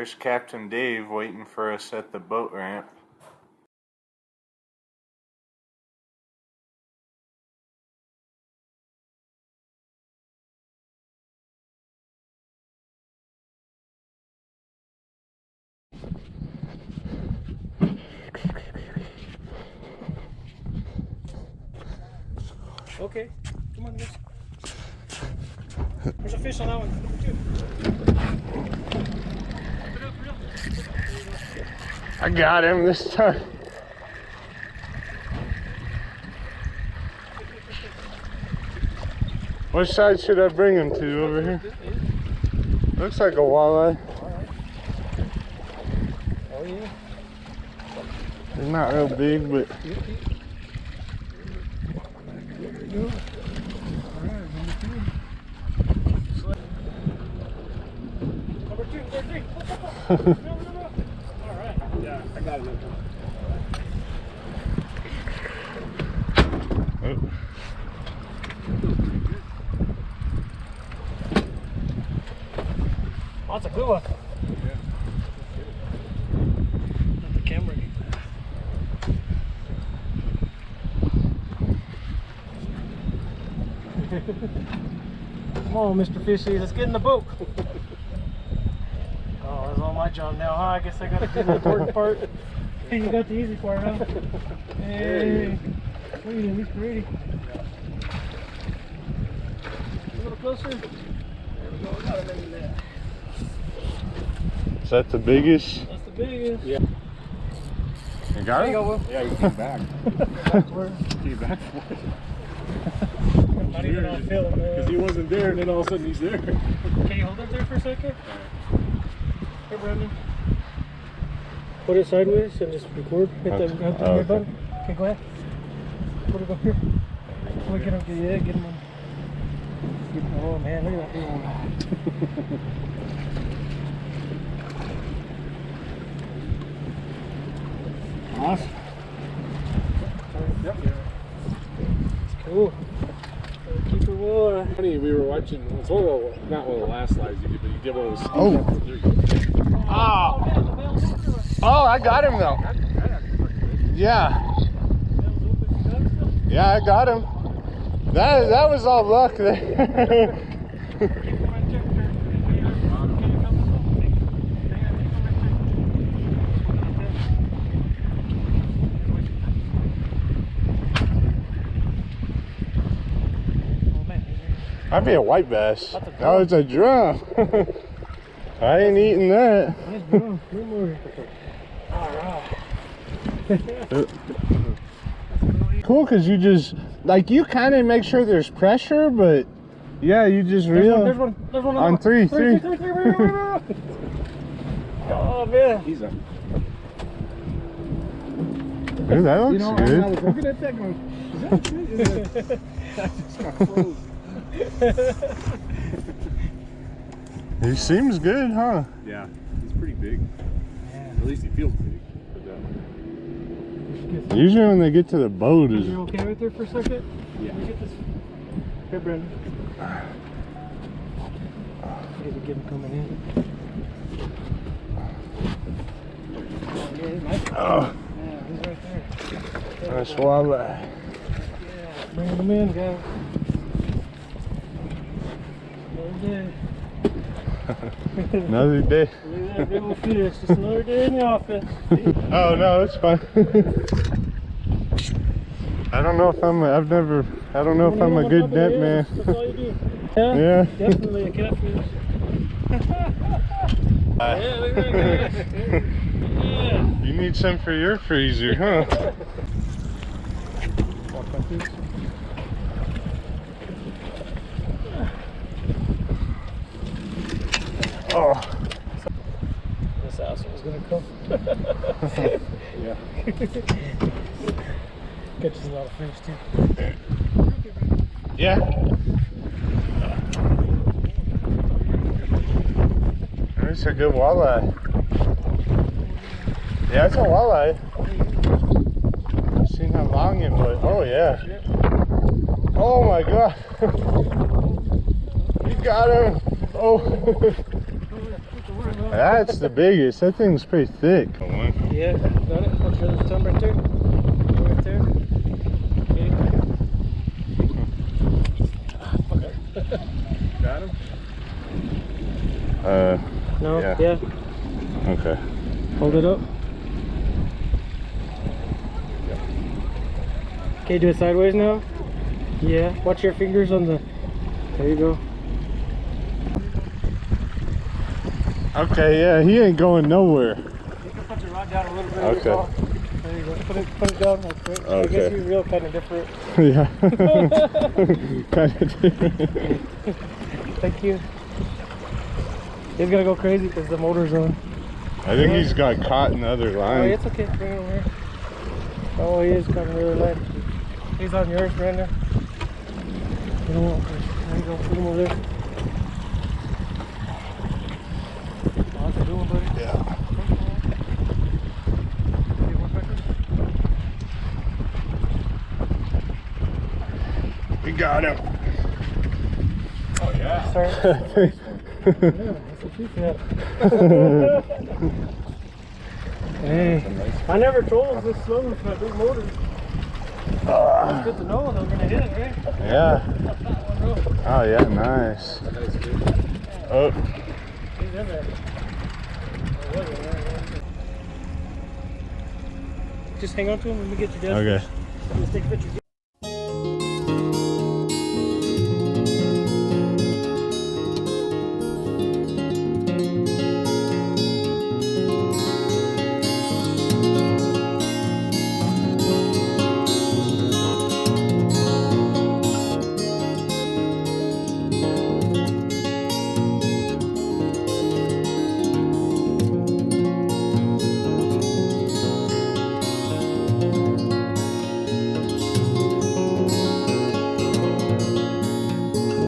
There's Captain Dave waiting for us at the boat ramp. Okay, come on, guys. There's a fish on that one. I got him this time. Which side should I bring him to over here? Looks like a walleye. Oh yeah. He's not real big, but Number three. No. All right. Yeah, I got it. oh. Oh, that's a good one. Yeah. Not the camera. Come on, Mr. Fishy, let's get in the boat. Oh, that's all my job now, huh? I guess I gotta do the important part. Hey, you got the easy part, huh? Hey, look at him, he's pretty. A little closer. There we go, got him in there. Is that the biggest? That's the biggest. Yeah. You got There it? you go, Will. Yeah, he came back. Came back for it. Not even on film, man. Because he wasn't there, and then all of a sudden he's there. Can you hold it there for a second? Here, Brandon. Put it sideways and just record. Hit the red button. Okay, go ahead. Put it up here. Oh, get him, yeah, get him on. Oh man, look at that big one. Awesome. Yep. It's cool. Keeper will. Funny, we were watching. It's one of the, not one of the last slides you did, but you did one of those. Oh. There you go. Oh. Oh, I got him though. Yeah. Yeah, I got him. That was all luck there. That'd be a white bass. That was a drum. I ain't eating that. Nice drum. No more. Alright. Cool, because you just, like, you kind of make sure there's pressure, but yeah, you just reel. There's one on three. Oh man. He's up. Dude, that looks You know, good. I was looking at that going, is that good? Is that... I just got froze. He seems good, huh? Yeah, he's pretty big. Yeah. At least he feels big. But, Usually when they get to the boat is... You okay right there for a second? yeah. Let me get this. Here, Brandon. Maybe get him coming in. Oh, yeah, he's nice. Oh, Yeah, he's right there. nice walleye. Yeah, bring him in, guys. Another day. Look at that big old fish. Just another day in the office. Oh no, it's fine. I don't know if I'm a good net man. That's all you do. Yeah, Yeah. definitely a catfish. Yeah, look at that. Yeah. You need some for your freezer, huh? Oh. This asshole's gonna come. yeah. Catches a lot of fish too. Yeah. That's a good walleye. Yeah, it's a walleye. I've seen how long it was. Oh yeah. Oh my god. You got him. Oh. That's the biggest. That thing's pretty thick. Yeah, got it. Watch your other thumb right there. Right there. Okay. Got him? No? Yeah. Yeah. Okay. Hold it up. Okay, do it sideways now. Yeah. Watch your fingers on the. There you go. Okay, yeah, he ain't going nowhere. You can put your rod down a little bit. Okay. There you go. Put it down real quick. I Okay. guess you reel kind of different. Yeah. Kind of different. Thank you. He's gonna go crazy because the motor's on. I think he's got caught in the other Oh, line. it's okay. Bring it over here. Oh, he is kind of really light. He's on yours, Brandon. You know what? There you go. Put him over there. How's it doing, buddy? Yeah. We got him. Oh, yeah. Sorry. Yeah, that's what she said. Hey, I never told us this slow with my big motor. It's good to know they're gonna hit it, right? Yeah. Oh yeah, nice. Oh. He's in there. Just hang on to him and we get you down. Okay. Let's take pictures.